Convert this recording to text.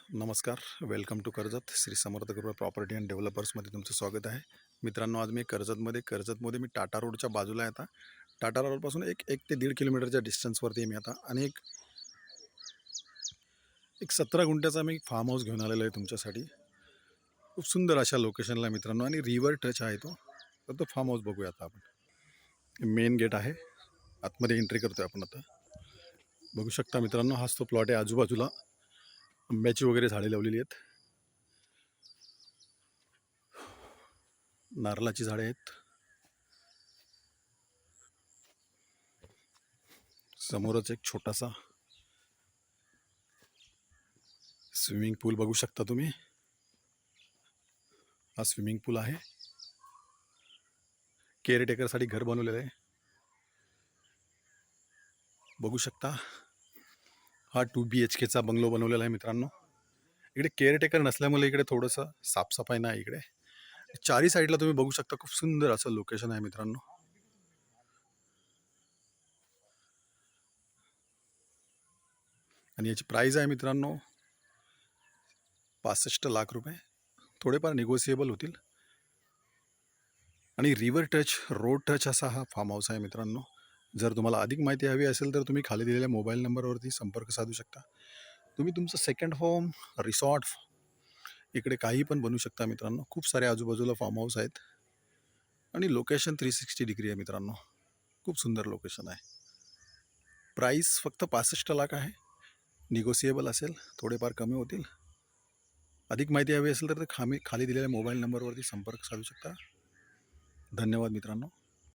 नमस्कार. Welcome to Karjat. Shri Samarth Krupa property and डेव्हलपर्समध्ये तुमचं स्वागत आहे. मित्रांनो, आज मी कर्जतमध्ये मी टाटा रोडच्या बाजूला आहे आता. टाटा रोडपासून एक 1 ते 1.5 किलोमीटरच्या डिस्टन्सवरती आहे मी आता. आणि एक 17 गुंठ्याचा मी फार्म हाऊस घेऊन आलेलो आहे तुमच्यासाठी. खूप सुंदर अशा लोकेशनला आहे मित्रांनो, आणि रिव्हर टच आहे तो. तर तो फार्म हाऊस बघूया आता आपण. मेन गेट आहे, आतमध्ये एंट्री करतोय आपण आता. बघू शकता मित्रांनो, हाच तो प्लॉट आहे. आजूबाजूला आंब्याची वगैरे झाडे लावलेली आहेत, नारळाची झाडे आहेत. समोरच एक छोटासा स्विमिंग पूल बघू शकता तुम्ही. हा स्विमिंग पूल आहे. केअरटेकरसाठी घर बनवलेलं आहे, बघू शकता. हा 2 BHKचा बंगलो बनवलेला आहे मित्रांनो. इकडे केअरटेकर नसल्यामुळे इकडे थोडंसं साफसफाई नाही इकडे. चारी साईडला तुम्ही बघू शकता, खूप सुंदर असं लोकेशन आहे मित्रांनो. आणि याची प्राईज आहे मित्रांनो 65 लाख रुपये. थोडेफार निगोसिएबल होतील. आणि रिव्हर टच, रोड टच असा हा फार्म हाऊस आहे मित्रांनो. जर तुम्हाला अधिक माहिती हवी असेल तर तुम्ही खाली दिलेल्या मोबाईल नंबरवरती संपर्क साधू शकता. तुम्ही तुमचं सेकंड होम, रिसॉर्ट इकडे काही पण बनवू शकता मित्रांनो. खूप सारे आजूबाजूला फार्म हाऊस आहेत आणि लोकेशन 360 डिग्री आहे मित्रांनो. खूप सुंदर लोकेशन आहे. प्राईस फक्त 65 लाख आहे. निगोसिएबल असेल, थोडेफार कमी होतील. अधिक माहिती हवी असेल तर खाली दिलेल्या मोबाईल नंबरवरती संपर्क साधू शकता. धन्यवाद मित्रांनो.